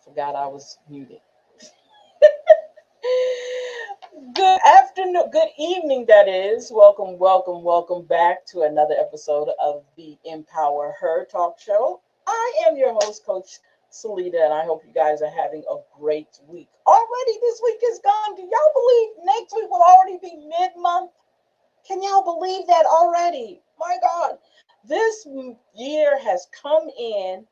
Forgot I was muted. Good afternoon, good evening, that is. Welcome, welcome, welcome back to another episode of the Empower Her Talk Show. I am your host, Coach Salida, and I hope you guys are having a great week. Already this week is gone. Do y'all believe next week will already be mid month? Can y'all believe that already? My God, this year has come in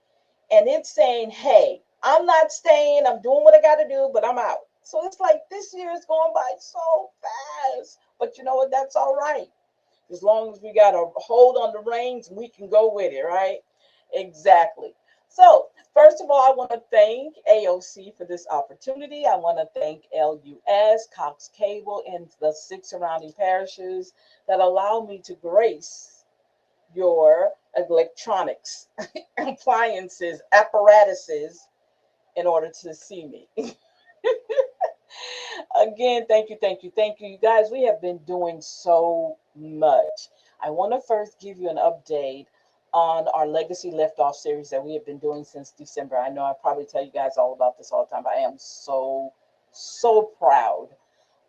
and it's saying, hey, I'm not staying, I'm doing what I got to do, but I'm out. So it's like this year is going by so fast. But you know what? That's all right. As long as we got a hold on the reins, we can go with it, right? Exactly. So, first of all, I want to thank AOC for this opportunity. I want to thank LUS, Cox Cable, and the six surrounding parishes that allow me to grace your electronics, appliances, apparatuses in order to see me. Again, thank you, thank you, thank you. You guys, we have been doing so much. I want to first give you an update on our Legacy Left Off series that we have been doing since December. I know I probably tell you guys all about this all the time, but I am so proud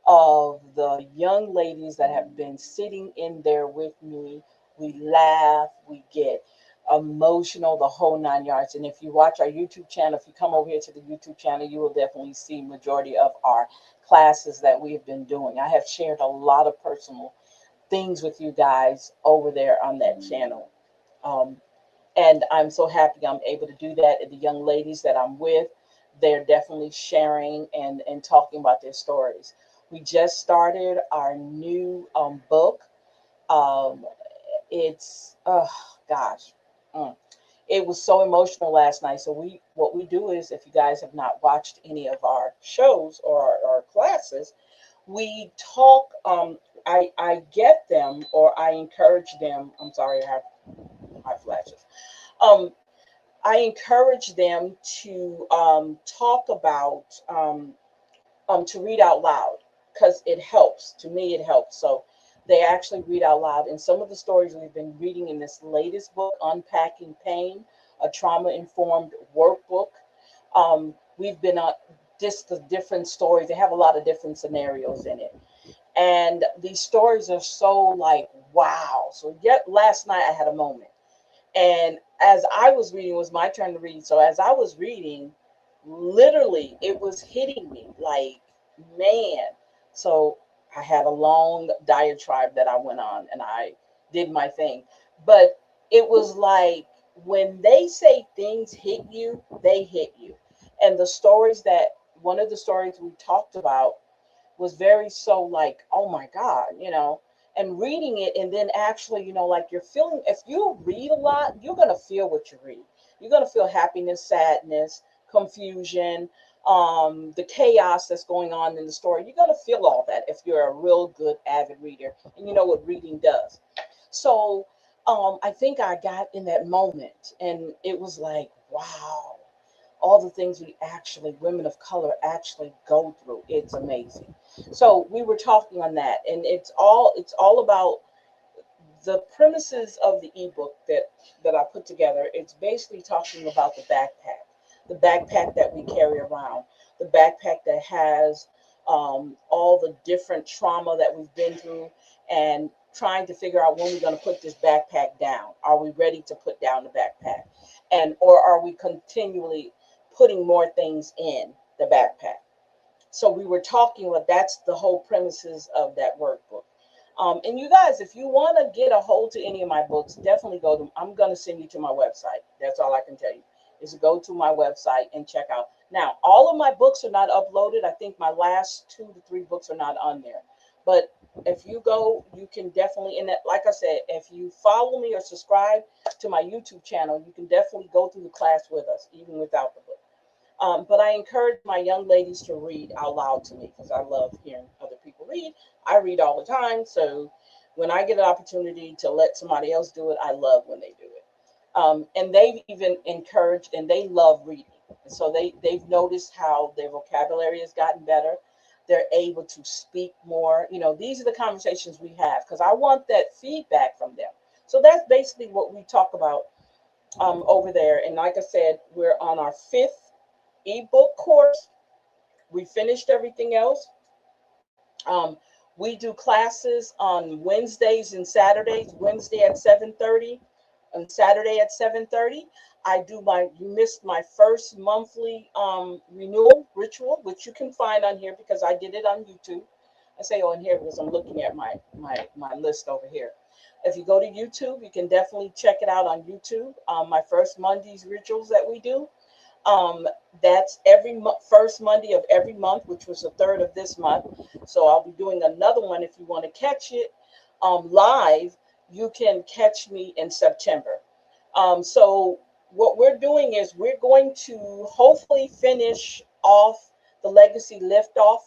of the young ladies that have been sitting in there with me. We laugh, we get emotional, the whole nine yards. And if you watch our YouTube channel, if you come over here to the YouTube channel, you will definitely see majority of our classes that we have been doing. I have shared a lot of personal things with you guys over there on that channel. Um, and I'm so happy I'm able to do that. And the young ladies that I'm with, they're definitely sharing and talking about their stories. We just started our new book. Um, it's, oh gosh, mm. It was so emotional last night. So what we do is, if you guys have not watched any of our shows or our classes, we talk. I get them or I encourage them. I'm sorry, I have high flashes. Um, I encourage them to talk about to read out loud because it helps. To me, it helps. So they actually read out loud. And some of the stories we've been reading in this latest book, Unpacking Pain, a trauma informed workbook, we've been just the different stories. They have a lot of different scenarios in it. And these stories are so like, wow. So, yet last night I had a moment. And as I was reading, it was my turn to read. So as I was reading, literally it was hitting me like, man. So I had a long diatribe that I went on and I did my thing. But it was like when they say things hit you, they hit you. And the stories that one of the stories we talked about was very so like, oh my God, and reading it and then actually, like you're feeling, if you read a lot, you're going to feel what you read. You're going to feel happiness, sadness, confusion, the chaos that's going on in the story. You're going to feel all that if you're a real good avid reader and you know what reading does. So I think I got in that moment and it was like, wow, all the things women of color actually go through. It's amazing. So we were talking on that, and it's all about the premises of the ebook that I put together. It's basically talking about the backpack that we carry around, the backpack that has all the different trauma that we've been through, and trying to figure out when we're going to put this backpack down. Are we ready to put down the backpack, and or are we continually putting more things in the backpack? So we were talking about that's the whole premises of that workbook. And you guys, if you want to get a hold to any of my books, definitely go to. I'm going to send you to my website. That's all I can tell you is to go to my website and check out. Now, all of my books are not uploaded. I think my last 2 to 3 books are not on there. But if you go, you can definitely. And like I said, if you follow me or subscribe to my YouTube channel, you can definitely go through the class with us, even without the book. But I encourage my young ladies to read out loud to me because I love hearing other people read. I read all the time. So when I get an opportunity to let somebody else do it, I love when they do it. And they've even encouraged and they love reading. So they've noticed how their vocabulary has gotten better. They're able to speak more. These are the conversations we have because I want that feedback from them. So that's basically what we talk about over there. And like I said, we're on our fifth ebook course. We finished everything else. Um, we do classes on Wednesdays and Saturdays. Wednesday at 7:30, and Saturday at 7:30. I do my. You missed my first monthly renewal ritual, which you can find on here because I did it on YouTube. I say on here because I'm looking at my list over here. If you go to YouTube, you can definitely check it out on YouTube. My first Monday's rituals that we do. Um, that's every first Monday of every month, which was the third of this month. So I'll be doing another one. If you want to catch it live, you can catch me in September. So what we're doing is we're going to hopefully finish off the Legacy Liftoff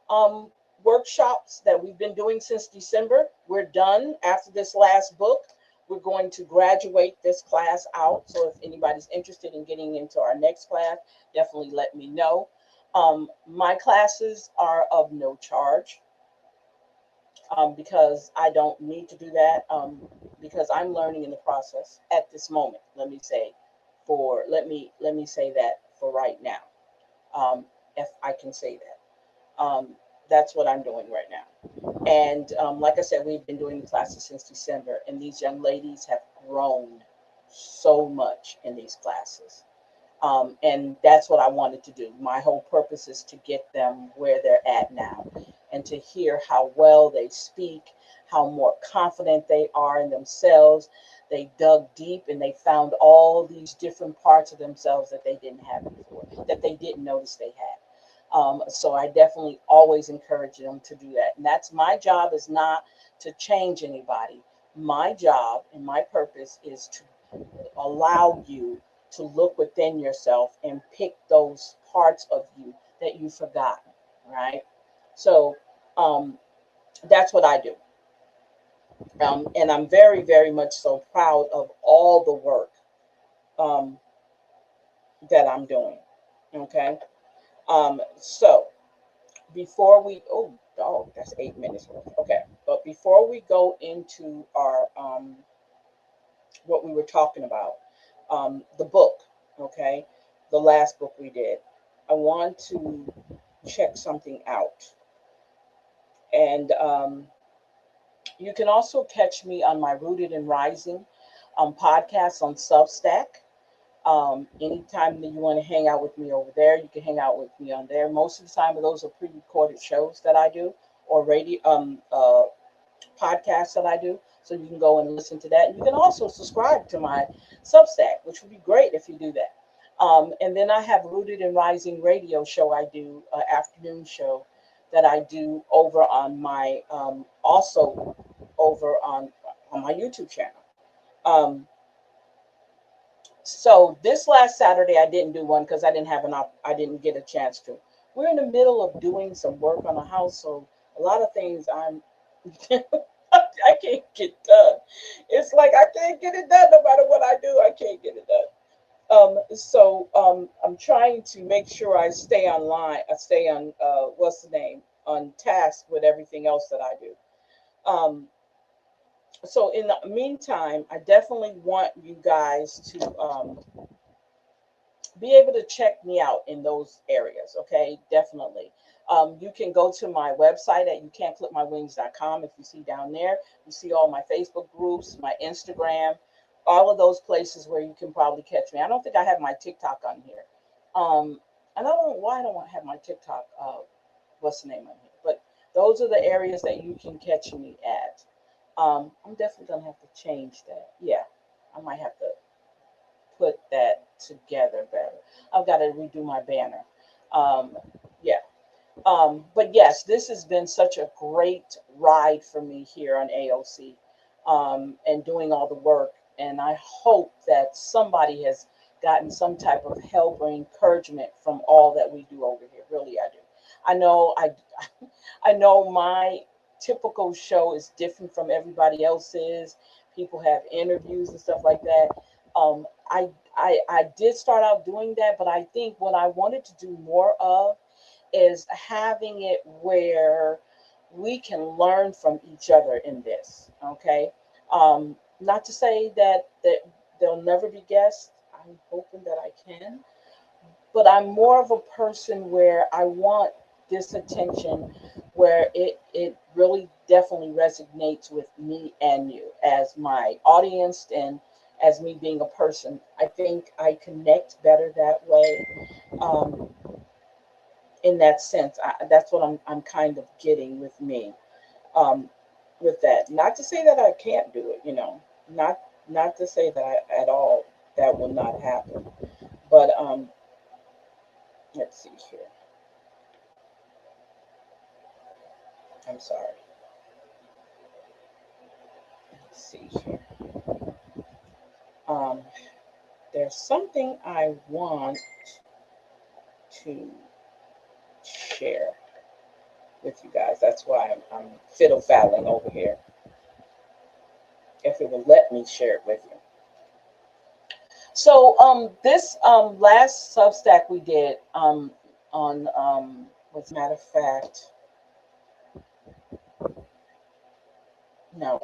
um, workshops that we've been doing since December. We're done after this last book. We're going to graduate this class out. So if anybody's interested in getting into our next class, definitely let me know. My classes are of no charge because I don't need to do that because I'm learning in the process at this moment. Let me say that for right now, if I can say that. That's what I'm doing right now. And like I said, we've been doing the classes since December, and these young ladies have grown so much in these classes. And that's what I wanted to do. My whole purpose is to get them where they're at now and to hear how well they speak, how more confident they are in themselves. They dug deep and they found all these different parts of themselves that they didn't have before, that they didn't notice they had. So I definitely always encourage them to do that. And that's my job, is not to change anybody. My job and my purpose is to allow you to look within yourself and pick those parts of you that you've forgotten, right? So um, that's what I do. And I'm very, very much so proud of all the work um, that I'm doing. Okay. So before we, oh, dog, that's 8 minutes worth. Okay. But before we go into our, what we were talking about, the book, okay, the last book we did, I want to check something out. And you can also catch me on my Rooted and Rising podcast on Substack. Anytime that you want to hang out with me over there, you can hang out with me on there. Most of the time, those are pre-recorded shows that I do, or radio podcasts that I do. So you can go and listen to that. And you can also subscribe to my Substack, which would be great if you do that. And then I have Rooted and Rising radio show. I do an afternoon show that I do over on my also over on my YouTube channel. Um, so this last Saturday I didn't do one because I didn't have I didn't get a chance to. We're in the middle of doing some work on the house, so a lot of things I can't get done. It's like I can't get it done no matter what I do. I can't get it done. I'm trying to make sure I stay online. I stay on what's the name, on task with everything else that I do. Um, so in the meantime, I definitely want you guys to be able to check me out in those areas. Okay, definitely. You can go to my website at youcan'tclipmywings.com. If you see down there, you see all my Facebook groups, my Instagram, all of those places where you can probably catch me. I don't think I have my TikTok on here. And I don't know why I don't have my TikTok. What's the name on here? But those are the areas that you can catch me at. I'm definitely gonna have to change that. Yeah, I might have to put that together better. I've got to redo my banner. Um, yeah. But yes, this has been such a great ride for me here on AOC and doing all the work. And I hope that somebody has gotten some type of help or encouragement from all that we do over here. Really, I do. I know I know my typical show is different from everybody else's. People have interviews and stuff like that. I did start out doing that, but I think what I wanted to do more of is having it where we can learn from each other in this. Okay, not to say that there'll never be guests. I'm hoping that I can, but I'm more of a person where I want this attention where it really definitely resonates with me and you as my audience and as me being a person. I think I connect better that way. Um, in that sense, that's what I'm kind of getting with me, um, with that. Not to say that I can't do it, not not to say that at all that will not happen. But let's see here. I'm sorry. Let's see here. Um, there's something I want to share with you guys. That's why I'm fiddle faddling over here. If it will let me share it with you. So this last Substack we did on as a matter of fact, no.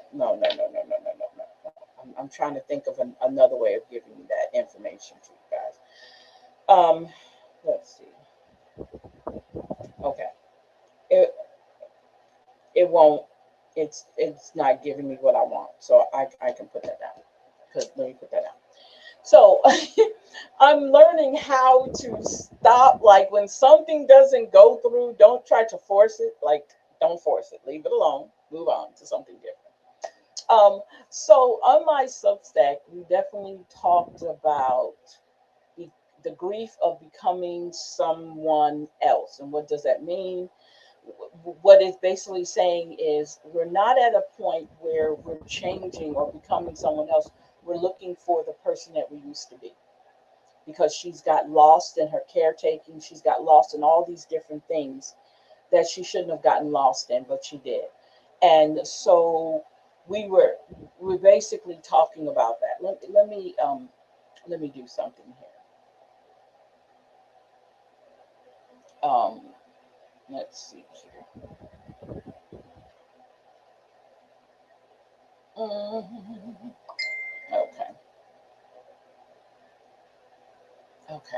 I'm trying to think of another way of giving you that information to you guys. Let's see. Okay, it it won't. It's not giving me what I want, so I can put that down. Let me put that down. So I'm learning how to stop. Like when something doesn't go through, don't try to force it. Like don't force it. Leave it alone. Move on to something different. So on my Substack, we definitely talked about the, the grief of becoming someone else. And what does that mean? What it's basically saying is we're not at a point where we're changing or becoming someone else. We're looking for the person that we used to be because she's got lost in her caretaking. She's got lost in all these different things that she shouldn't have gotten lost in, but she did. And so we were we're basically talking about that. Let me do something here. Um, let's see here. Mhm. Okay, okay.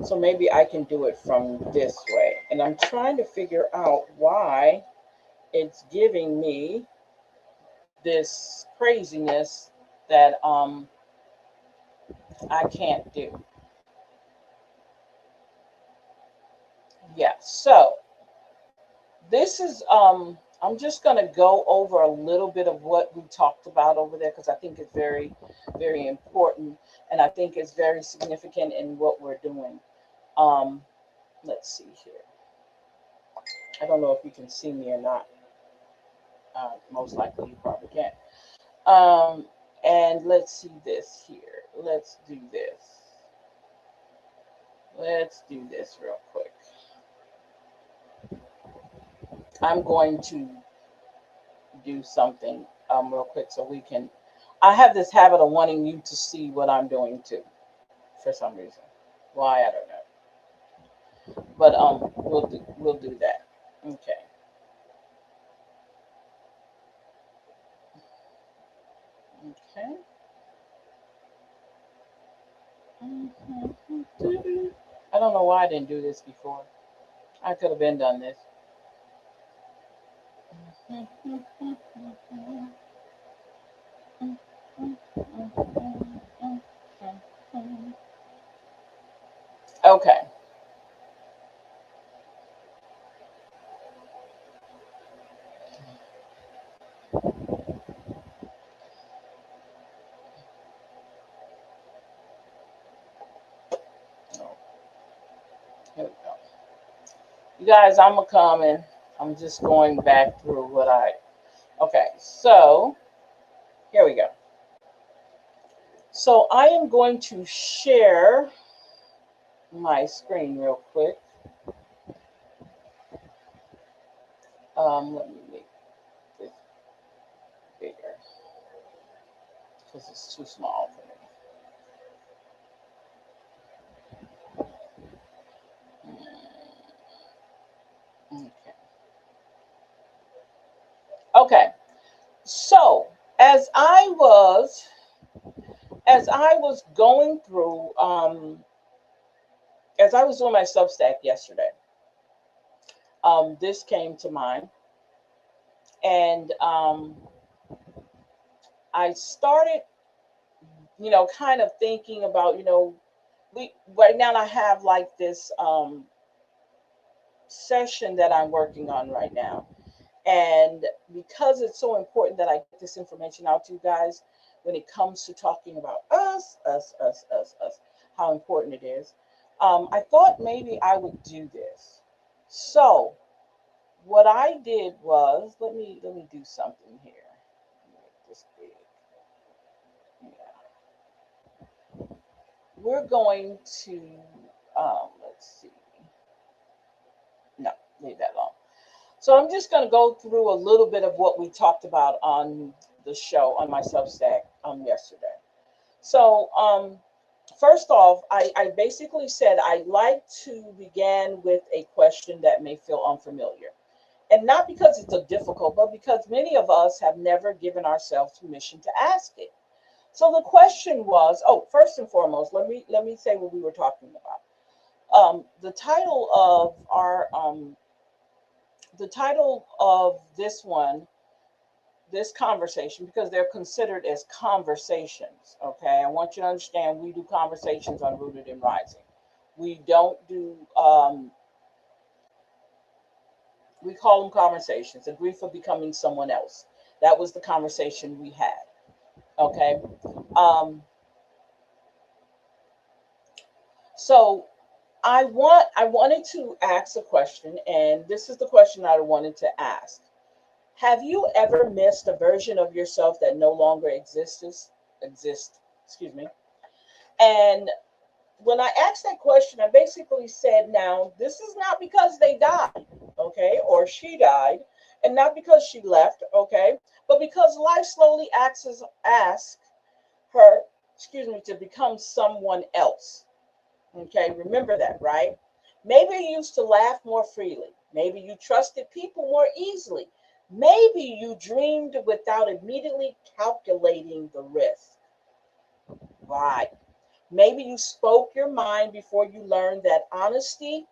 So maybe I can do it from this way. And I'm trying to figure out why it's giving me this craziness that I can't do. Yeah. So this is I'm just going to go over a little bit of what we talked about over there because I think it's very very important and I think it's very significant in what we're doing. Um let's see here. I don't know if you can see me or not. Most likely you probably can't. Um, and let's see this here. Let's do this real quick. I'm going to do something real quick so we can. I have this habit of wanting you to see what I'm doing too, for some reason. Why I don't know, but we'll do that. Okay. Okay. I don't know why I didn't do this before. I could have been done this. Okay. Here we go. You guys, I'm a coming. I'm just going back through what I. Okay, so here we go. So I am going to share my screen real quick. Let me make this bigger because it's too small for me. Okay. Okay. So as as I was going through, as I was doing my Substack yesterday, this came to mind, and I started, kind of thinking about, we right now I have like this session that I'm working on right now. And because it's so important that I get this information out to you guys when it comes to talking about us, how important it is, I thought maybe I would do this. So what I did was, let me do something here. Make this big. Yeah. We're going to, let's see. No, leave that alone. So I'm just going to go through a little bit of what we talked about on the show on my Substack yesterday. So first off, I basically said I'd like to begin with a question that may feel unfamiliar. And not because it's a difficult, but because many of us have never given ourselves permission to ask it. So the question was, oh, first and foremost, let me say what we were talking about. The title of our the title of this conversation, because they're considered as conversations. Okay, I want you to understand we do conversations on Rooted and Rising. We don't do we call them conversations. The grief of becoming someone else. That was the conversation we had. Okay. Um, so I wanted to ask a question, and this is the question I wanted to ask. Have you ever missed a version of yourself that no longer exist, excuse me. And when I asked that question, I basically said, now, this is not because they died, okay, or she died, and not because she left, okay, but because life slowly asks her, excuse me, to become someone else. Okay, remember that, right? Maybe you used to laugh more freely. Maybe you trusted people more easily. Maybe you dreamed without immediately calculating the risk. Right. Maybe you spoke your mind before you learned that honesty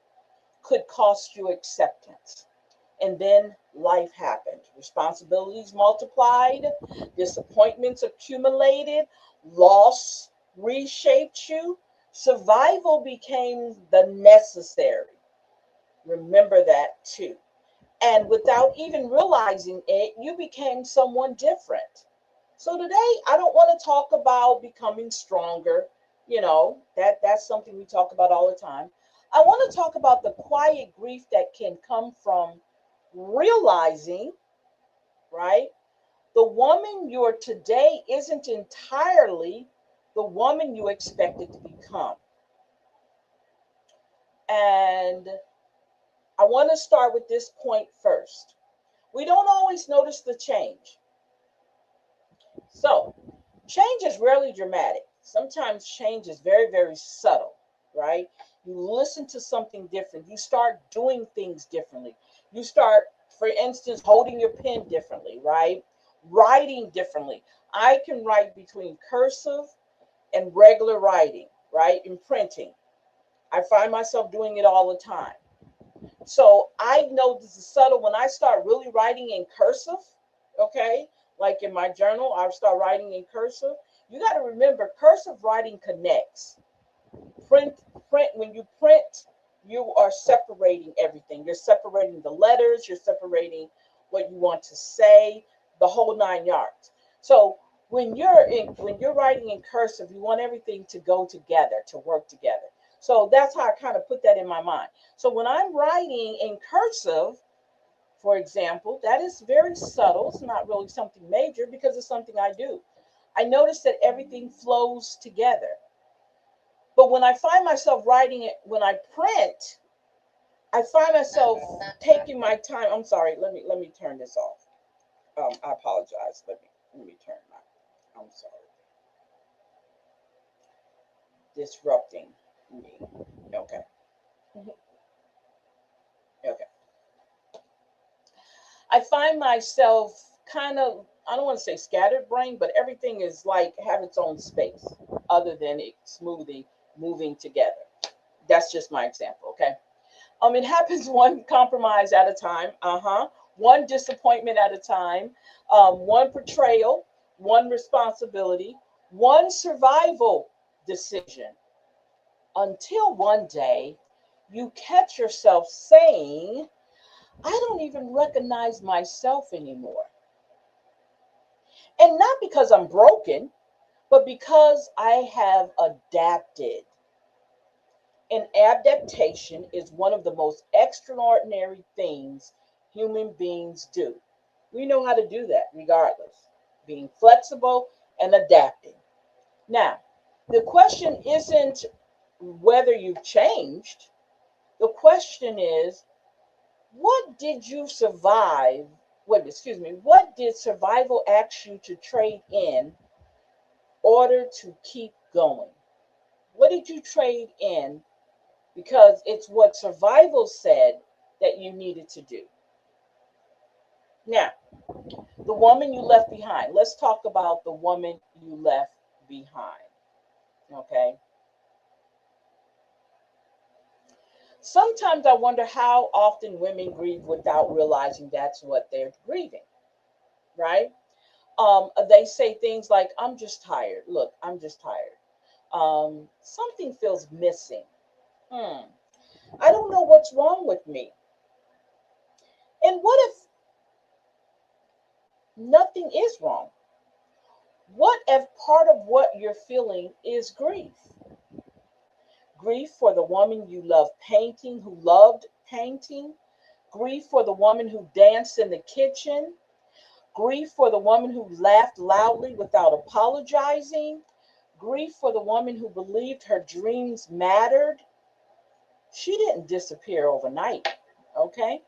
could cost you acceptance. And then life happened. Responsibilities multiplied, disappointments accumulated, loss reshaped you. Survival became the necessary. Remember that too. And without even realizing it, you became someone different. So today, I don't want to talk about becoming stronger. That's something we talk about all the time. I want to talk about the quiet grief that can come from realizing, right? The woman you're today isn't entirely the woman you expected to become. And I want to start with this point first. We don't always notice the change. So, change is rarely dramatic. Sometimes change is very, very subtle, right? You listen to something different. You start doing things differently. You start, for instance, holding your pen differently, right? Writing differently. I can write between cursive and regular writing, right? In printing. I find myself doing it all the time. So I know this is subtle. When I start really writing in cursive, okay, like in my journal, I start writing in cursive. You got to remember, cursive writing connects. Print, print. When you print, you are separating everything. You're separating the letters. You're separating what you want to say, the whole 9 yards. So when you're writing in cursive, you want everything to go together, to work together. So that's how I kind of put that in my mind. So when I'm writing in cursive, for example, that is very subtle. It's not really something major because it's something I do. I notice that everything flows together. But when I find myself writing it, when I print, I find myself taking my time. I'm sorry. Let me turn this off. I apologize. Let me turn my. I'm sorry. Disrupting me. Okay. Okay. I find myself kind of, I don't want to say scattered brain, but everything is like have its own space. other than it smoothing, moving together. That's just my example, okay? It happens one compromise at a time. One disappointment at a time. One portrayal, one responsibility, one survival decision. Until one day, you catch yourself saying, I don't even recognize myself anymore. And not because I'm broken, but because I have adapted. And adaptation is one of the most extraordinary things human beings do. We know how to do that regardless, being flexible and adapting. Now, the question isn't whether you've changed. The question is, what did you survive? Wait, excuse me. What did survival ask you to trade in order to keep going? What did you trade in because it's what survival said that you needed to do? Now, the woman you left behind. Let's talk about the woman you left behind. Okay. Sometimes I wonder how often women grieve without realizing that's what they're grieving, right? They say things like, I'm just tired. Look, I'm just tired. Something feels missing. Hmm. I don't know what's wrong with me. And what if nothing is wrong? What if part of what you're feeling is grief? Grief for the woman you love painting, who loved painting. Grief for the woman who danced in the kitchen. Grief for the woman who laughed loudly without apologizing. Grief for the woman who believed her dreams mattered. She didn't disappear overnight, okay?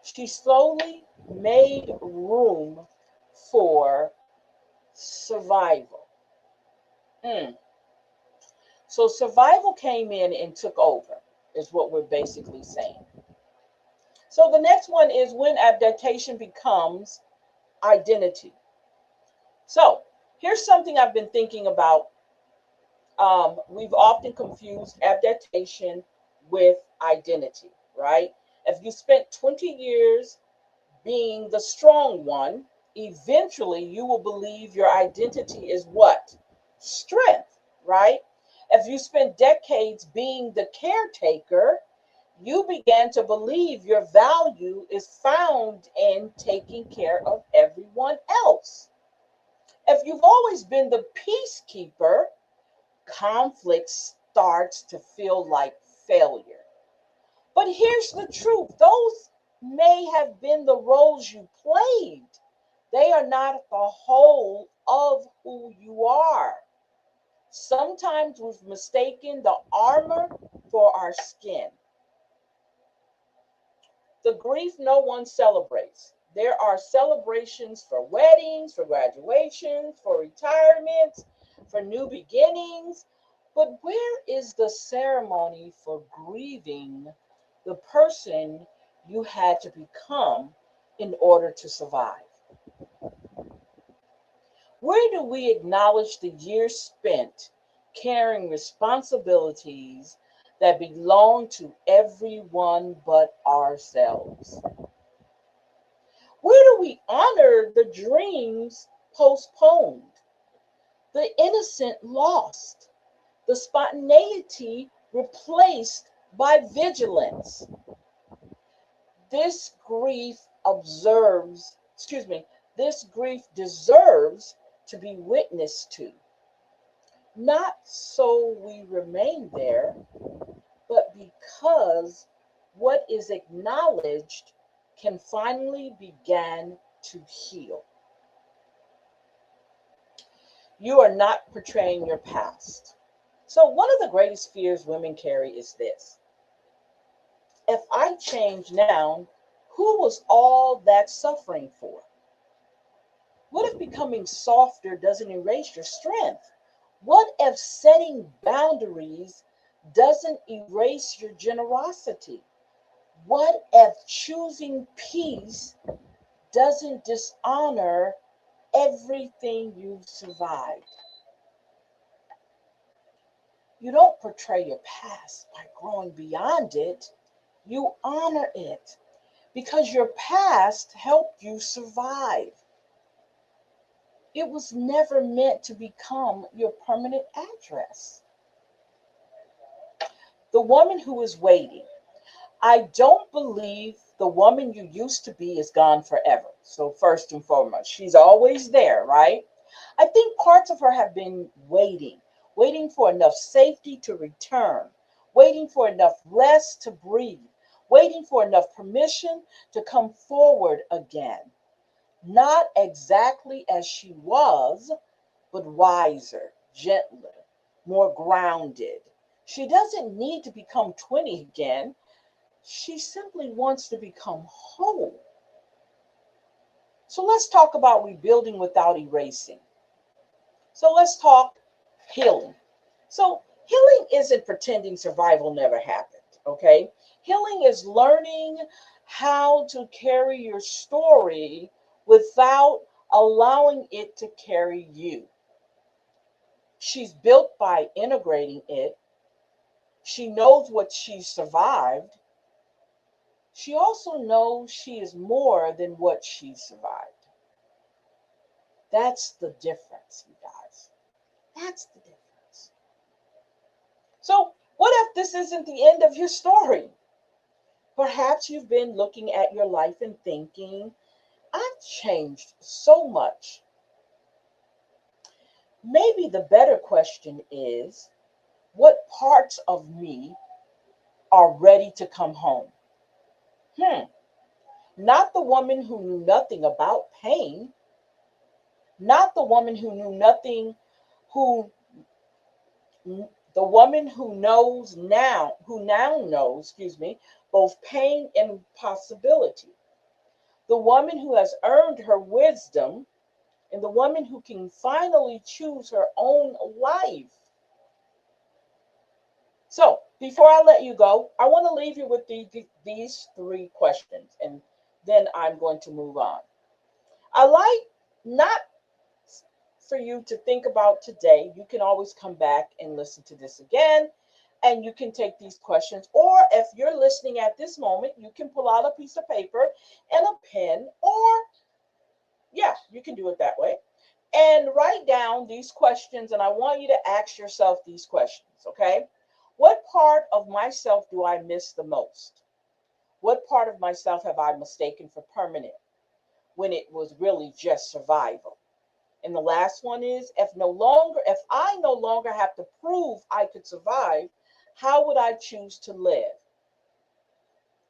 She slowly made room for survival. Mm. So survival came in and took over, is what we're basically saying. So the next one is when adaptation becomes identity. So here's something I've been thinking about. We've often confused adaptation with identity, right? If you spent 20 years being the strong one, eventually you will believe your identity is what? Strength, right? If you spend decades being the caretaker, you began to believe your value is found in taking care of everyone else. If you've always been the peacekeeper, conflict starts to feel like failure. But here's the truth, those may have been the roles you played. They are not the whole of who you are. Sometimes we've mistaken the armor for our skin. The grief no one celebrates. There are celebrations for weddings, for graduations, for retirements, for new beginnings. But where is the ceremony for grieving the person you had to become in order to survive? Where do we acknowledge the years spent carrying responsibilities that belong to everyone but ourselves? Where do we honor the dreams postponed, the innocent lost, the spontaneity replaced by vigilance? This grief observes, excuse me, this grief deserves to be witnessed to. Not so we remain there, but because what is acknowledged can finally begin to heal. You are not portraying your past. So, one of the greatest fears women carry is this: if I change now, who was all that suffering for? What if becoming softer doesn't erase your strength? What if setting boundaries doesn't erase your generosity? What if choosing peace doesn't dishonor everything you've survived? You don't portray your past by growing beyond it. You honor it because your past helped you survive. It was never meant to become your permanent address. The woman who is waiting. I don't believe the woman you used to be is gone forever. So, first and foremost, she's always there, right? I think parts of her have been waiting, waiting for enough safety to return, waiting for enough rest to breathe, waiting for enough permission to come forward again. Not exactly as she was, but wiser, gentler, more grounded. She doesn't need to become 20 again. She simply wants to become whole. So let's talk about rebuilding without erasing. So let's talk healing. So healing isn't pretending survival never happened, okay? Healing is learning how to carry your story without allowing it to carry you. She's built by integrating it. She knows what she survived. She also knows she is more than what she survived. That's the difference, you guys. That's the difference. So, what if this isn't the end of your story? Perhaps you've been looking at your life and thinking, I've changed so much. Maybe the better question is, what parts of me are ready to come home? Hmm. Not the woman who knew nothing about pain, not the woman who knew nothing, who the woman who knows now, who now knows, both pain and possibility. The woman who has earned her wisdom and the woman who can finally choose her own life. So, before I let you go, I want to leave you with these three questions, and then I'm going to move on. I like not for you to think about today. You can always come back and listen to this again, and you can take these questions. Or if you're listening at this moment, you can pull out a piece of paper and a pen, or yeah, you can do it that way. And write down these questions, and I want you to ask yourself these questions, okay? What part of myself do I miss the most? What part of myself have I mistaken for permanent when it was really just survival? And the last one is, if I no longer have to prove I could survive, how would I choose to live?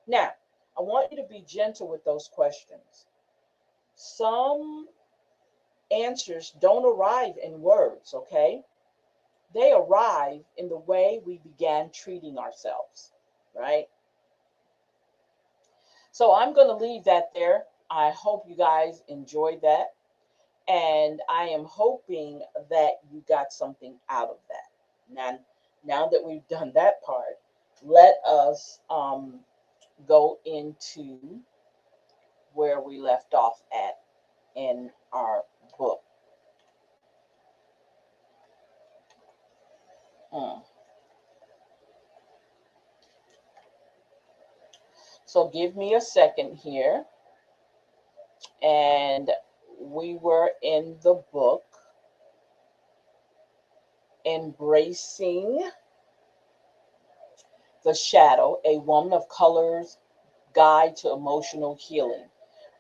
Now, I want you to be gentle with those questions. Some answers don't arrive in words, okay? They arrive in the way we began treating ourselves, right? So I'm going to leave that there. I hope you guys enjoyed that. And I am hoping that you got something out of that. Now that we've done that part, let us go into where we left off at in our book. Mm. So give me a second here. And we were in the book Embracing the Shadow, A Woman of Color's Guide to Emotional Healing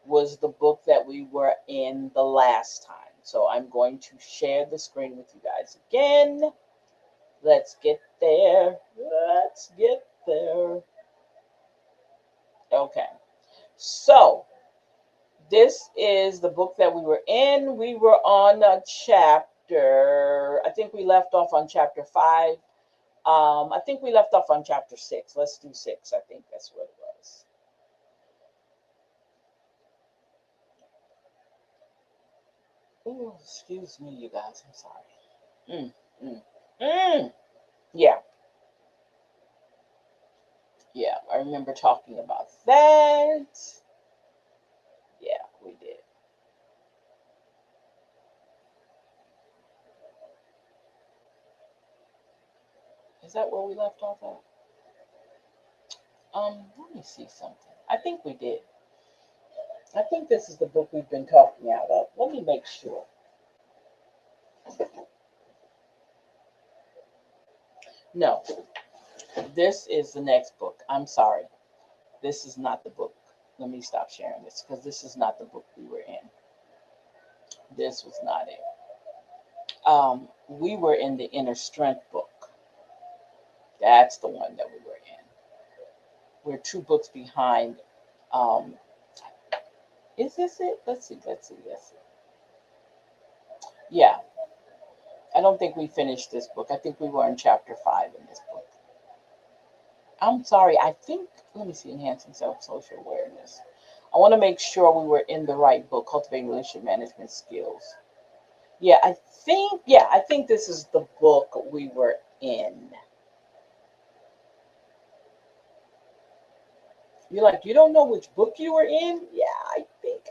was the book that we were in the last time. So I'm going to share the screen with you guys again. Let's get there. Let's get there. Okay. So this is the book that we were in. We were on a chapter, I think we left off on chapter 5. I think we left off on chapter 6. Let's do 6. I think that's what it was. Oh, excuse me, you guys. I'm sorry. Mm, mm, mm. Yeah, yeah. I remember talking about that. Yeah, we did. that where we left off at? Let me see something. I think we did. I think this is the book we've been talking out of. Let me make sure. No, this is the next book. I'm sorry. This is not the book. Let me stop sharing this because this is not the book we were in. This was not it. We were in the Inner Strength book. That's the one that we were in. We're 2 books behind. Um, is this it? Let's see. Yes. Yeah. I don't think we finished this book. I think we were in chapter 5 in this book. I'm sorry. I think, let me see, Enhancing Social Awareness. I want to make sure we were in the right book, Cultivating Relationship Management Skills. Yeah, I think this is the book we were in. You're like, you don't know which book you were in? Yeah, I think.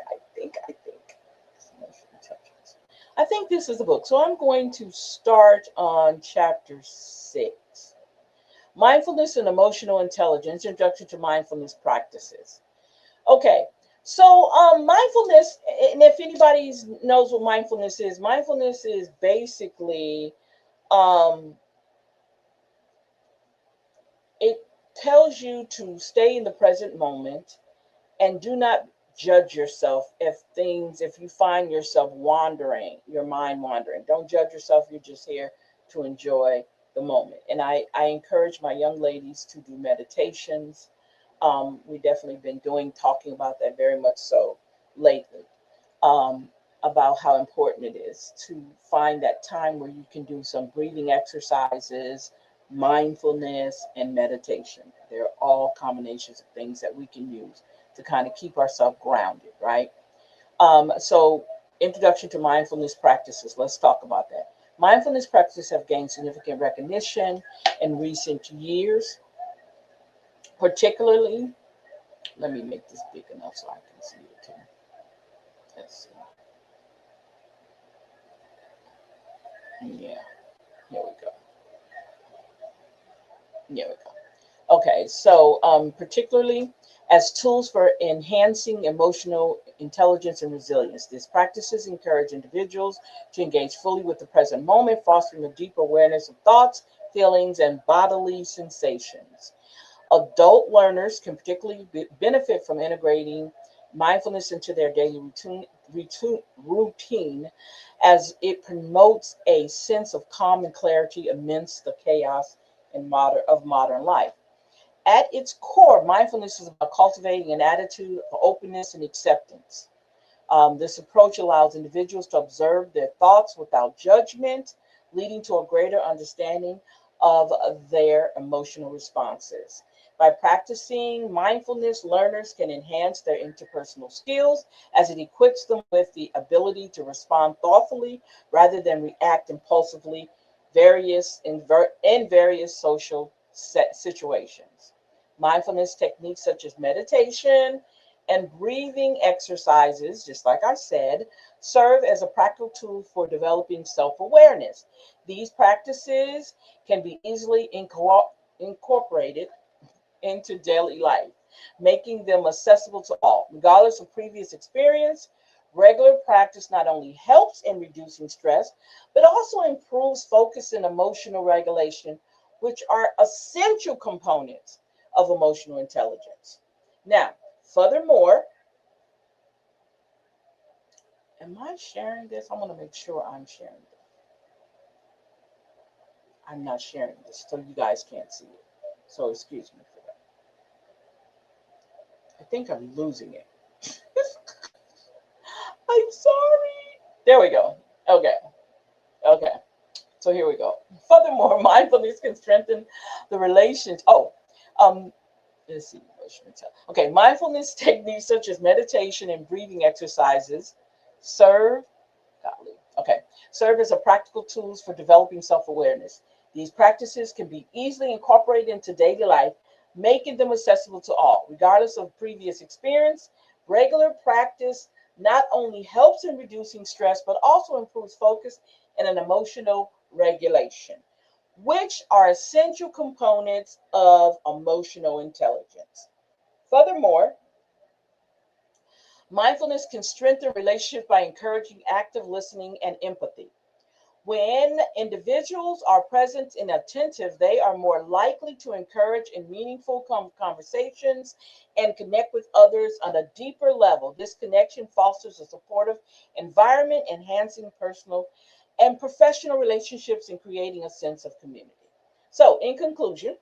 I think this is the book. So I'm going to start on chapter 6. Mindfulness and Emotional Intelligence, Introduction to Mindfulness Practices. Okay, so mindfulness, and if anybody knows what mindfulness is basically, it tells you to stay in the present moment and do not judge yourself if you find yourself wandering, your mind wandering. Don't judge yourself. You're just here to enjoy the moment. And I encourage my young ladies to do meditations. We definitely been talking about that very much so lately, about how important it is to find that time where you can do some breathing exercises, mindfulness, and meditation. They're all combinations of things that we can use to kind of keep ourselves grounded, right? So, introduction to mindfulness practices. Let's talk about that. Mindfulness practices have gained significant recognition in recent years, particularly. Let me make this big enough so I can see it too. Let's see. Yeah, here we go. Here we go. Okay, so particularly as tools for enhancing emotional intelligence and resilience, these practices encourage individuals to engage fully with the present moment, fostering a deeper awareness of thoughts, feelings, and bodily sensations. Adult learners can particularly benefit from integrating mindfulness into their daily routine as it promotes a sense of calm and clarity amidst the chaos of modern life. At its core, mindfulness is about cultivating an attitude of openness and acceptance. This approach allows individuals to observe their thoughts without judgment, leading to a greater understanding of their emotional responses. By practicing mindfulness, learners can enhance their interpersonal skills as it equips them with the ability to respond thoughtfully rather than react impulsively in various social situations. Mindfulness techniques such as meditation and breathing exercises, just like I said, serve as a practical tool for developing self awareness. These practices can be easily incorporated into daily life, making them accessible to all. Regardless of previous experience, regular practice not only helps in reducing stress, but also improves focus and emotional regulation, which are essential components of emotional intelligence. Now, furthermore, am I sharing this? I want to make sure I'm sharing this. I'm not sharing this, so you guys can't see it. So excuse me for that. I think I'm losing it. I'm sorry. There we go. Okay. Okay. So here we go. Furthermore, mindfulness can strengthen the relations. Let's see. Okay, mindfulness techniques such as meditation and breathing exercises serve. Golly, okay, serve as a practical tools for developing self-awareness. These practices can be easily incorporated into daily life, making them accessible to all, regardless of previous experience. Regular practice not only helps in reducing stress, but also improves focus and an emotional regulation. which are essential components of emotional intelligence. Furthermore, mindfulness can strengthen relationships by encouraging active listening and empathy. When individuals are present and attentive, they are more likely to encourage in meaningful conversations and connect with others on a deeper level. This connection fosters a supportive environment, enhancing personal and professional relationships and creating a sense of community. So, in conclusion,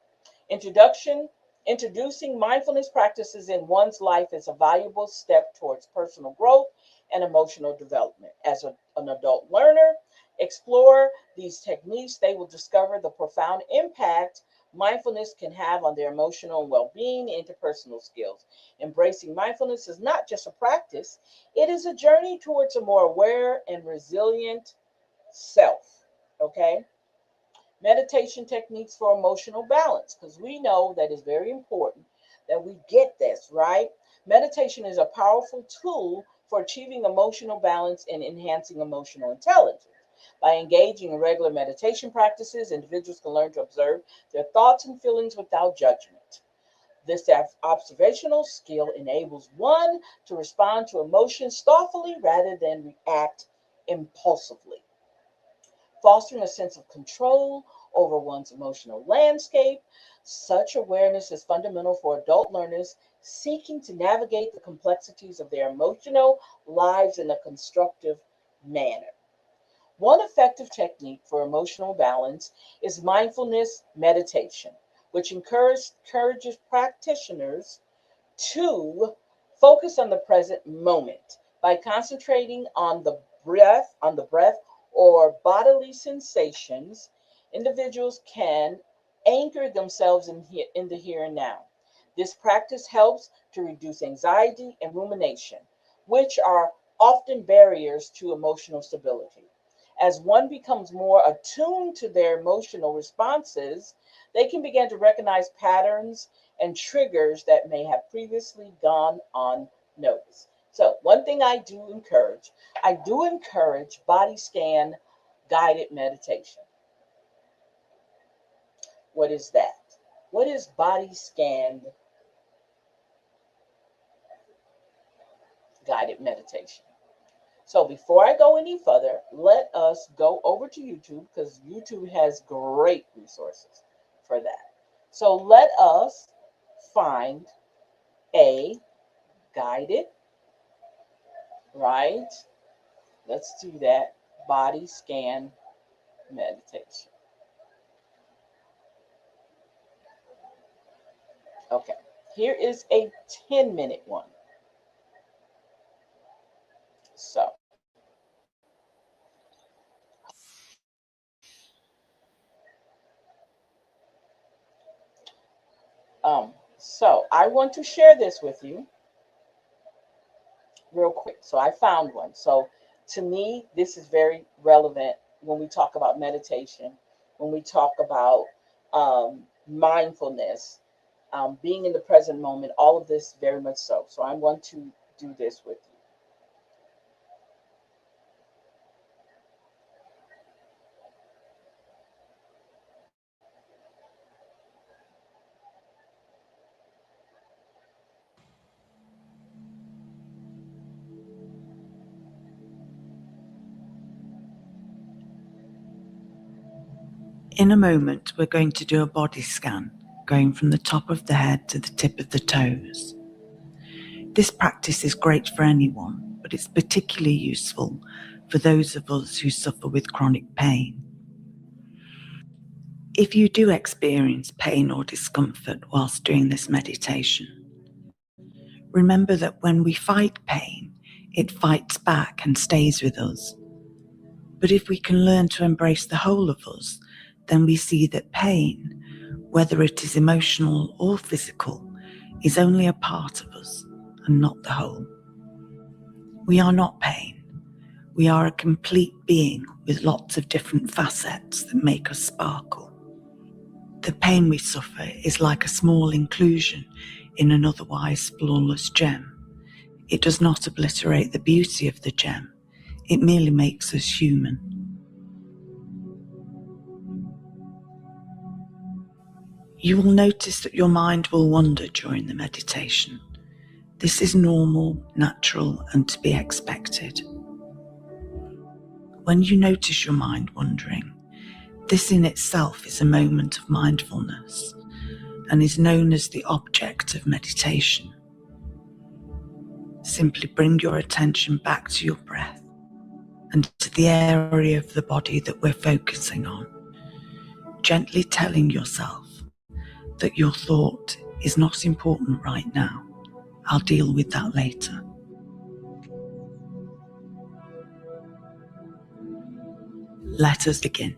introduction introducing mindfulness practices in one's life is a valuable step towards personal growth and emotional development. As an adult learner, explore these techniques, they will discover the profound impact mindfulness can have on their emotional and well-being and interpersonal skills. Embracing mindfulness is not just a practice, it is a journey towards a more aware and resilient self. Okay? Meditation techniques for emotional balance, because we know that it's very important that we get this right. Meditation is a powerful tool for achieving emotional balance and enhancing emotional intelligence. By engaging in regular meditation practices, individuals can learn to observe their thoughts and feelings without judgment. This observational skill enables one to respond to emotions thoughtfully rather than react impulsively, fostering a sense of control over one's emotional landscape. Such awareness is fundamental for adult learners seeking to navigate the complexities of their emotional lives in a constructive manner. One effective technique for emotional balance is mindfulness meditation, which encourages practitioners to focus on the present moment by concentrating on the breath or bodily sensations. Individuals can anchor themselves in the here and now. This practice helps to reduce anxiety and rumination, which are often barriers to emotional stability. As one becomes more attuned to their emotional responses, they can begin to recognize patterns and triggers that may have previously gone unnoticed. So, one thing I do encourage body scan guided meditation. What is that? What is body scan guided meditation? So, before I go any further, let us go over to YouTube because YouTube has great resources for that. So, let us find a guided, right? Let's do that. Body scan meditation. Okay. Here is a 10-minute one. So, so I want to share this with you real quick. So I found one. So to me, this is very relevant when we talk about meditation, when we talk about mindfulness, being in the present moment, all of this very much so. So I want to do this with you. In a moment, we're going to do a body scan, going from the top of the head to the tip of the toes. This practice is great for anyone, but it's particularly useful for those of us who suffer with chronic pain. If you do experience pain or discomfort whilst doing this meditation, remember that when we fight pain, it fights back and stays with us. But if we can learn to embrace the whole of us, then we see that pain, whether it is emotional or physical, is only a part of us and not the whole. We are not pain. We are a complete being with lots of different facets that make us sparkle. The pain we suffer is like a small inclusion in an otherwise flawless gem. It does not obliterate the beauty of the gem. It merely makes us human. You will notice that your mind will wander during the meditation. This is normal, natural, and to be expected. When you notice your mind wandering, this in itself is a moment of mindfulness and is known as the object of meditation. Simply bring your attention back to your breath and to the area of the body that we're focusing on, gently telling yourself that your thought is not important right now. I'll deal with that later. Let us begin.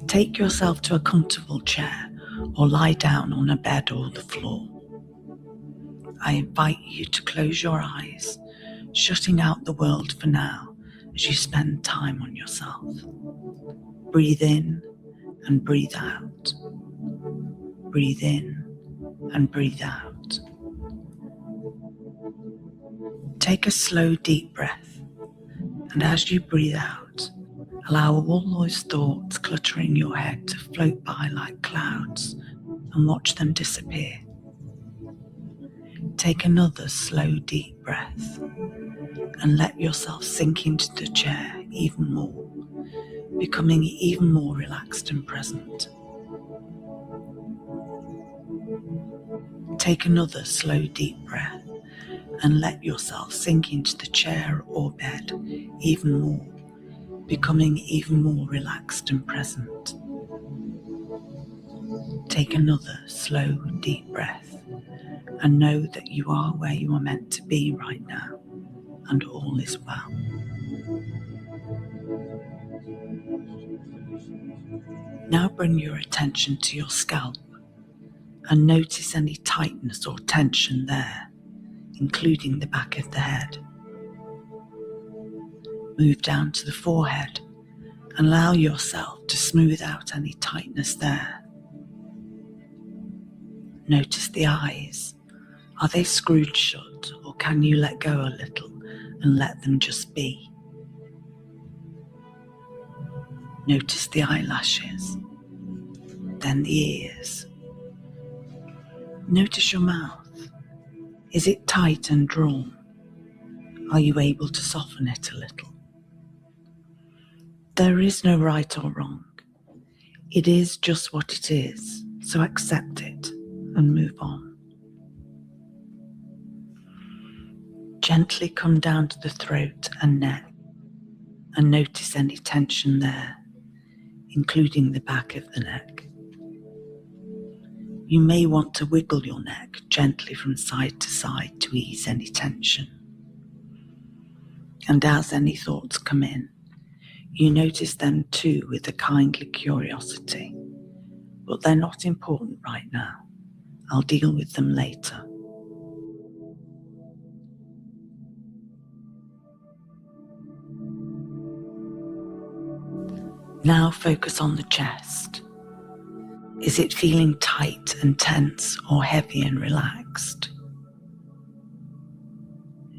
Take yourself to a comfortable chair or lie down on a bed or the floor. I invite you to close your eyes, shutting out the world for now as you spend time on yourself. Breathe in and breathe out. Breathe in and breathe out. Take a slow, deep breath, and as you breathe out, allow all those thoughts cluttering your head to float by like clouds and watch them disappear. Take another slow, deep breath and let yourself sink into the chair even more, becoming even more relaxed and present. Take another slow, deep breath and let yourself sink into the chair or bed even more, becoming even more relaxed and present. Take another slow, deep breath and know that you are where you are meant to be right now, and all is well. Now bring your attention to your scalp and notice any tightness or tension there, including the back of the head. Move down to the forehead and allow yourself to smooth out any tightness there. Notice the eyes. Are they screwed shut, or can you let go a little and let them just be? Notice the eyelashes, then the ears. Notice your mouth. Is it tight and drawn? Are you able to soften it a little? There is no right or wrong. It is just what it is, so accept it and move on. Gently come down to the throat and neck and notice any tension there, including the back of the neck. You may want to wiggle your neck gently from side to side to ease any tension. And as any thoughts come in, you notice them too with a kindly curiosity, but they're not important right now. I'll deal with them later. Now focus on the chest. Is it feeling tight and tense or heavy and relaxed?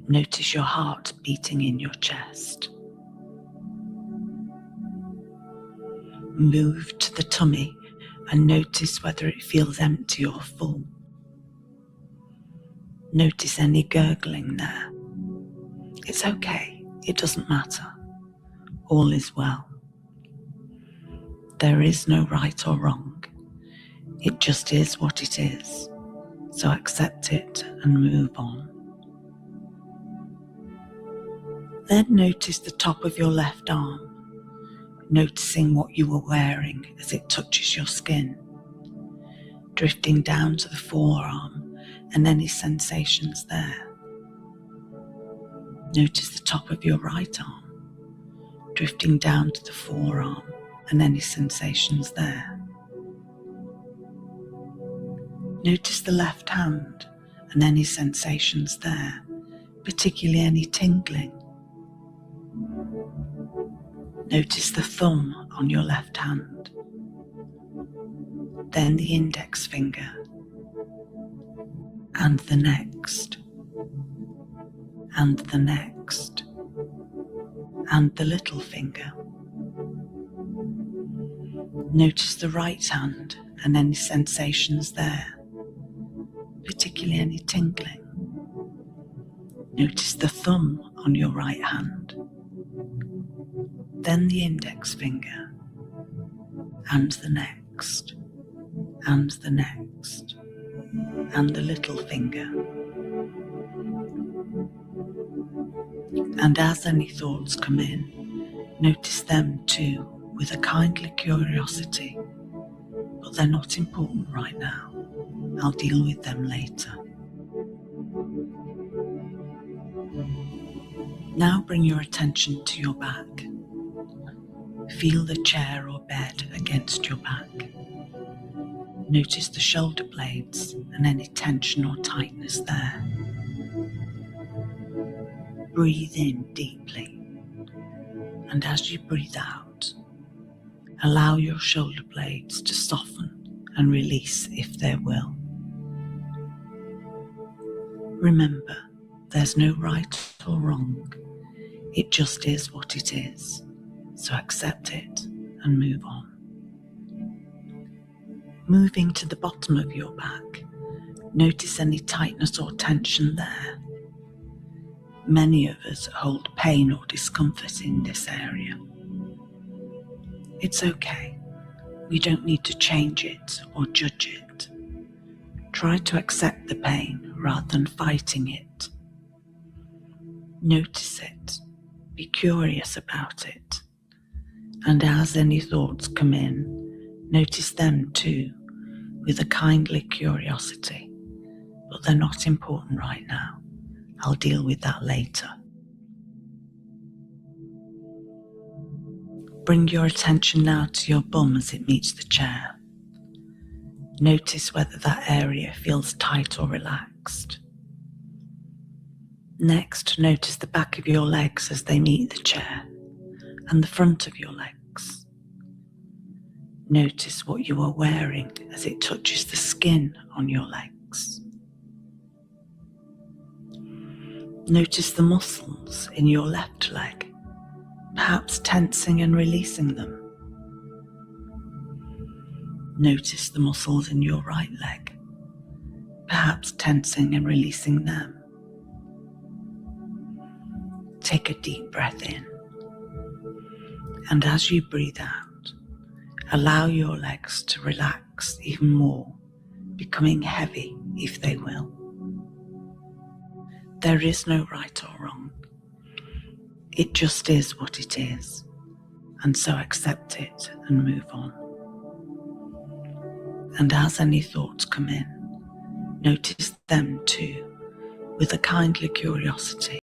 Notice your heart beating in your chest. Move to the tummy and notice whether it feels empty or full. Notice any gurgling there. It's okay, it doesn't matter. All is well. There is no right or wrong. It just is what it is, so accept it and move on. Then notice the top of your left arm, noticing what you are wearing as it touches your skin, drifting down to the forearm and any sensations there. Notice the top of your right arm, drifting down to the forearm and any sensations there. Notice the left hand and any sensations there, particularly any tingling. Notice the thumb on your left hand, then the index finger, and the next, and the next, and the little finger. Notice the right hand and any sensations there, particularly any tingling. Notice the thumb on your right hand, then the index finger, and the next, and the next, and the little finger. And as any thoughts come in, notice them too with a kindly curiosity, but they're not important right now. I'll deal with them later. Now bring your attention to your back. Feel the chair or bed against your back. Notice the shoulder blades and any tension or tightness there. Breathe in deeply, and as you breathe out, allow your shoulder blades to soften and release if they will. Remember, there's no right or wrong. It just is what it is. So accept it and move on. Moving to the bottom of your back, notice any tightness or tension there. Many of us hold pain or discomfort in this area. It's okay. We don't need to change it or judge it. Try to accept the pain rather than fighting it. Notice it. Be curious about it. And as any thoughts come in, notice them too, with a kindly curiosity. But they're not important right now. I'll deal with that later. Bring your attention now to your bum as it meets the chair. Notice whether that area feels tight or relaxed. Next, notice the back of your legs as they meet the chair, and the front of your legs. Notice what you are wearing as it touches the skin on your legs. Notice the muscles in your left leg, perhaps tensing and releasing them. Notice the muscles in your right leg, perhaps tensing and releasing them. Take a deep breath in, and as you breathe out, allow your legs to relax even more, becoming heavy if they will. There is no right or wrong. It just is what it is, and so accept it and move on. And as any thoughts come in, notice them too, with a kindly curiosity.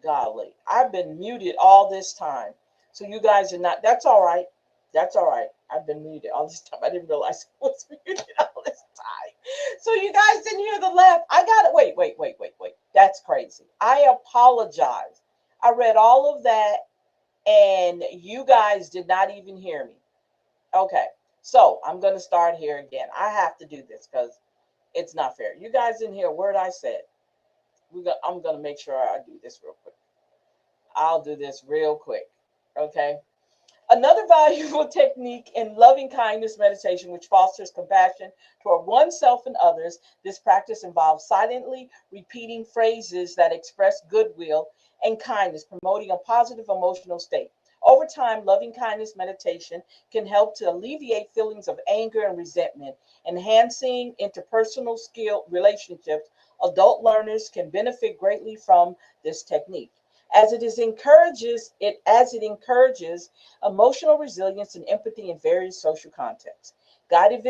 Golly, I've been muted all this time. So you guys are not, that's all right. That's all right. I've been muted all this time. I didn't realize I was muted all this time. So you guys didn't hear the laugh. I got it. Wait. That's crazy. I apologize. I read all of that and you guys did not even hear me. Okay. So I'm going to start here again. I have to do this because it's not fair. You guys didn't hear a word I said. I'm going to make sure I do this real quick. I'll do this real quick. Okay. Another valuable technique in loving kindness meditation, which fosters compassion toward oneself and others. This practice involves silently repeating phrases that express goodwill and kindness, promoting a positive emotional state. Over time, loving kindness meditation can help to alleviate feelings of anger and resentment, enhancing interpersonal skill relationships. Adult learners can benefit greatly from this technique as it encourages emotional resilience and empathy in various social contexts. Guided,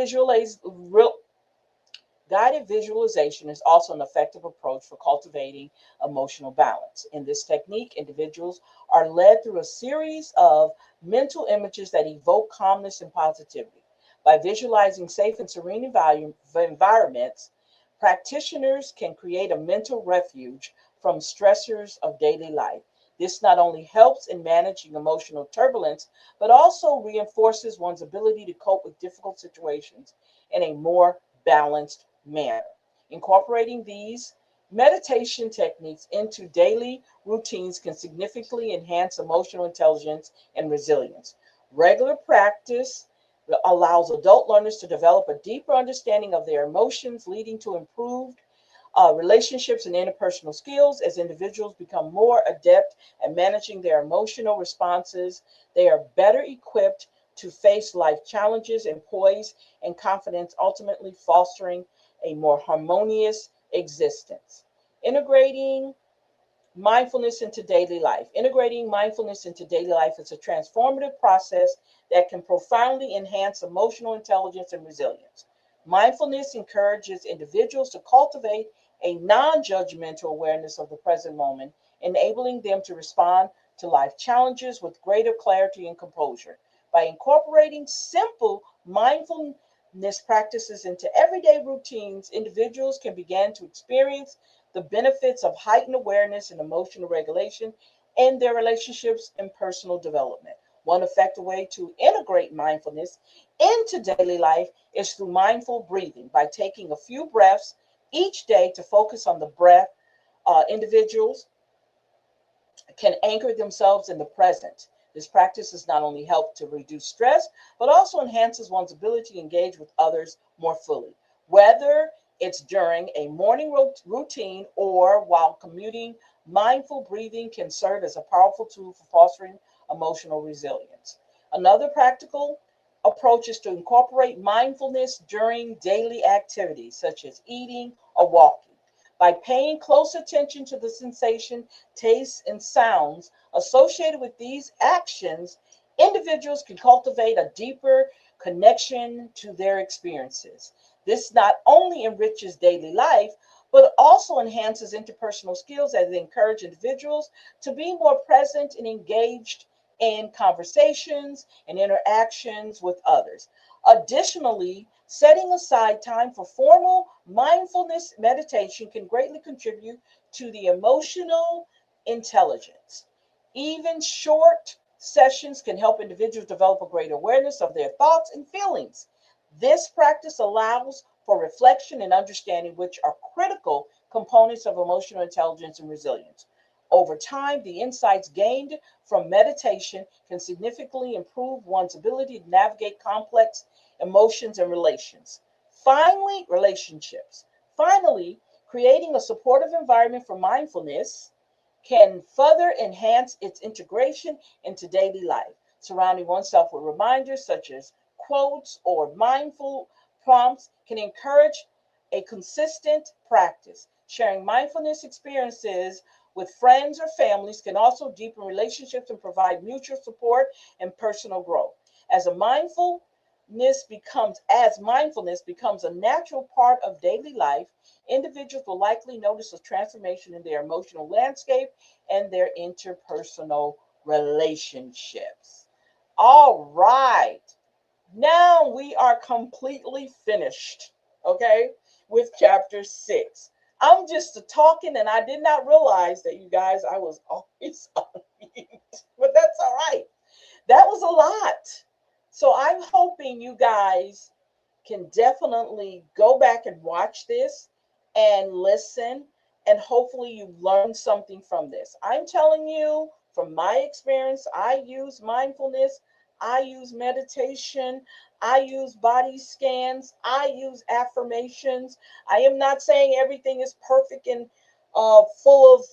guided visualization is also an effective approach for cultivating emotional balance. In this technique, individuals are led through a series of mental images that evoke calmness and positivity. By visualizing safe and serene environments, practitioners can create a mental refuge from stressors of daily life. This not only helps in managing emotional turbulence, but also reinforces one's ability to cope with difficult situations in a more balanced manner. Incorporating these meditation techniques into daily routines can significantly enhance emotional intelligence and resilience. Regular practice allows adult learners to develop a deeper understanding of their emotions, leading to improved relationships and interpersonal skills. As individuals become more adept at managing their emotional responses, they are better equipped to face life challenges and poise and confidence, ultimately fostering a more harmonious existence. Integrating mindfulness into daily life. Integrating mindfulness into daily life is a transformative process that can profoundly enhance emotional intelligence and resilience. Mindfulness encourages individuals to cultivate a non judgmental awareness of the present moment, enabling them to respond to life challenges with greater clarity and composure. By incorporating simple mindfulness practices into everyday routines, individuals can begin to experience the benefits of heightened awareness and emotional regulation in their relationships and personal development. One effective way to integrate mindfulness into daily life is through mindful breathing. By taking a few breaths each day to focus on the breath, individuals can anchor themselves in the present. This practice has not only helped to reduce stress, but also enhances one's ability to engage with others more fully. Whether it's during a morning routine or while commuting, mindful breathing can serve as a powerful tool for fostering emotional resilience. Another practical approach is to incorporate mindfulness during daily activities such as eating or walking. By paying close attention to the sensation, tastes, and sounds associated with these actions, individuals can cultivate a deeper connection to their experiences. This not only enriches daily life, but also enhances interpersonal skills as it encourages individuals to be more present and engaged in conversations and interactions with others. Additionally, setting aside time for formal mindfulness meditation can greatly contribute to the emotional intelligence. Even short sessions can help individuals develop a greater awareness of their thoughts and feelings. This practice allows for reflection and understanding, which are critical components of emotional intelligence and resilience. Over time, the insights gained from meditation can significantly improve one's ability to navigate complex emotions and relations. Finally, relationships. Finally, creating a supportive environment for mindfulness can further enhance its integration into daily life. Surrounding oneself with reminders such as quotes or mindful prompts can encourage a consistent practice. Sharing mindfulness experiences with friends or families can also deepen relationships and provide mutual support and personal growth. As a mindful mindfulness becomes a natural part of daily life, individuals will likely notice a transformation in their emotional landscape and their interpersonal relationships. All right. Now we are completely finished, okay, with chapter 6. I'm just talking, and I did not realize that you guys, I was always on mute, but that's all right. That was a lot. So I'm hoping you guys can definitely go back and watch this and listen, and hopefully you learn something from this. I'm telling you from my experience, I use mindfulness, I use meditation, I use body scans, I use affirmations. I am not saying everything is perfect and full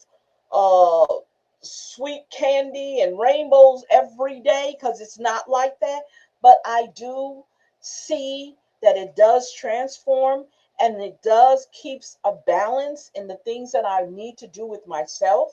of sweet candy and rainbows every day, because it's not like that. But I do see that it does transform, and it does keeps a balance in the things that I need to do with myself.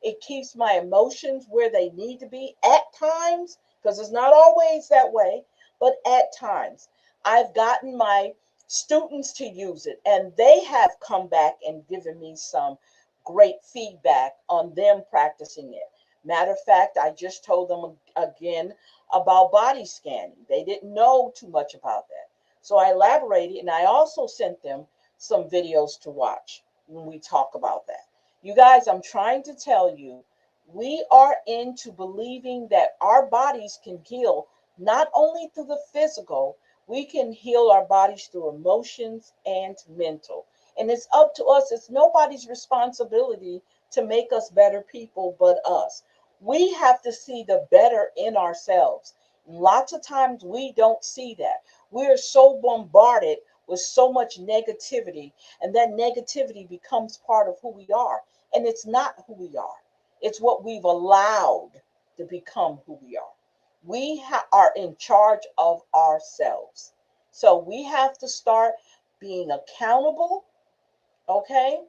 It keeps my emotions where they need to be at times, because it's not always that way, but at times. I've gotten my students to use it, and they have come back and given me some great feedback on them practicing it. Matter of fact, I just told them again about body scanning. They didn't know too much about that. So I elaborated, and I also sent them some videos to watch when we talk about that. You guys, I'm trying to tell you, we are into believing that our bodies can heal not only through the physical, we can heal our bodies through emotions and mental. And it's up to us. It's nobody's responsibility to make us better people but us. We have to see the better in ourselves. Lots of times we don't see that. We're so bombarded with so much negativity, and that negativity becomes part of who we are. And it's not who we are, it's what we've allowed to become who we are. Are in charge of ourselves. So we have to start being accountable. Okay,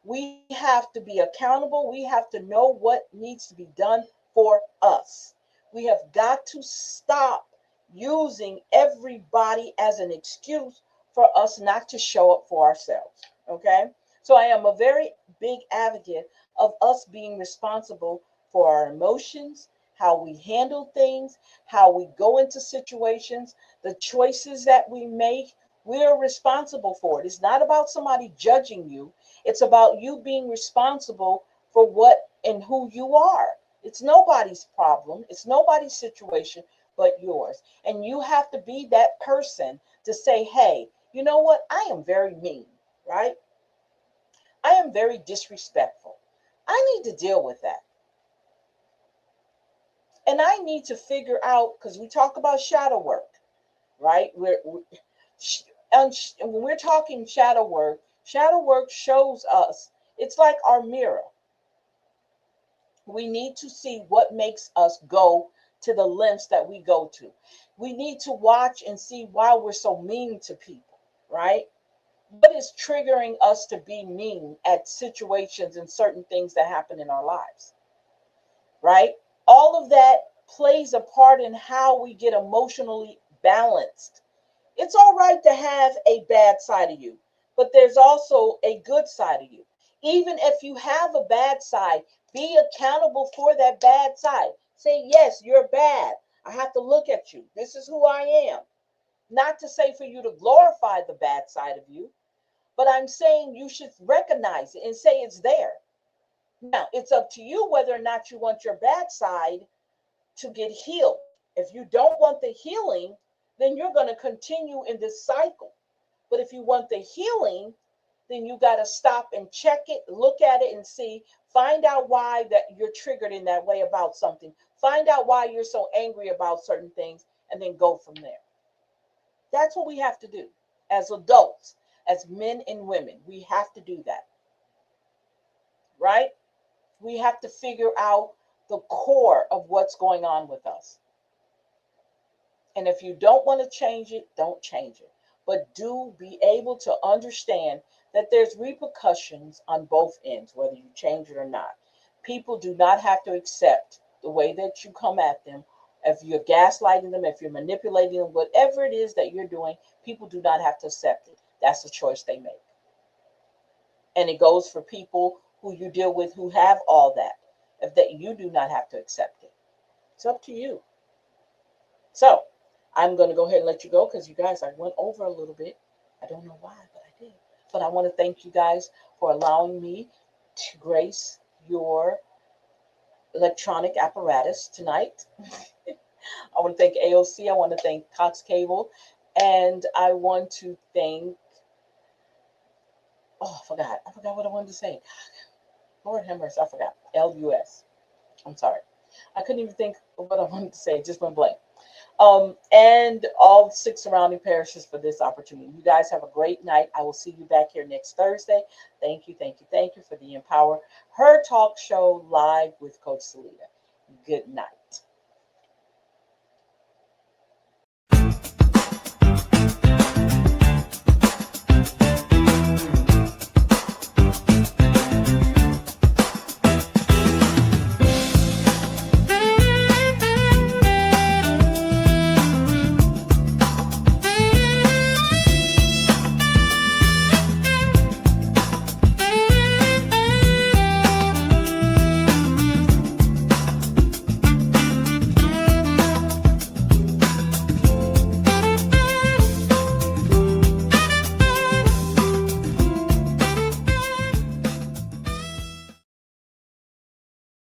we have to be accountable. We have to know what needs to be done for us. We have got to stop using everybody as an excuse for us not to show up for ourselves. Okay, so I am a very big advocate of us being responsible for our emotions, how we handle things, how we go into situations, the choices that we make. We're responsible for it. It's not about somebody judging you. It's about you being responsible for what and who you are. It's nobody's problem. It's nobody's situation but yours. And you have to be that person to say, hey, you know what? I am very mean, right? I am very disrespectful. I need to deal with that. And I need to figure out, because we talk about shadow work, right? And when we're talking shadow work shows us, it's like our mirror. We need to see what makes us go to the lengths that we go to. We need to watch and see why we're so mean to people, right? What is triggering us to be mean at situations and certain things that happen in our lives, right? All of that plays a part in how we get emotionally balanced. It's all right to have a bad side of you, but there's also a good side of you. Even if you have a bad side, be accountable for that bad side. Say, yes, you're bad. I have to look at you. This is who I am. Not to say for you to glorify the bad side of you, but I'm saying you should recognize it and say it's there. Now, it's up to you whether or not you want your bad side to get healed. If you don't want the healing, then you're going to continue in this cycle. But if you want the healing, then you got to stop and check it, look at it and see, find out why that you're triggered in that way about something. Find out why you're so angry about certain things, and then go from there. That's what we have to do as adults, as men and women. We have to do that, right? We have to figure out the core of what's going on with us. And if you don't want to change it, don't change it. But do be able to understand that there's repercussions on both ends, whether you change it or not. People do not have to accept the way that you come at them If you're gaslighting them, if you're manipulating them, whatever it is that you're doing, people do not have to accept it. That's a choice they make. And it goes for people who you deal with who have all that, if that you do not have to accept it. It's up to you. So I'm going to go ahead and let you go because you guys, I went over a little bit. I don't know why, but I did. But I want to thank you guys for allowing me to grace your electronic apparatus tonight. I want to thank AOC. I want to thank Cox Cable. And I want to thank, oh, I forgot. I forgot what I wanted to say. Lord have mercy, I forgot. LUS. I'm sorry. I couldn't even think of what I wanted to say. It just went blank. And all 6 surrounding parishes for this opportunity. You guys have a great night. I will see you back here next Thursday. Thank you, thank you, thank you for the Empower Her Talk Show live with Coach Salida. Good night.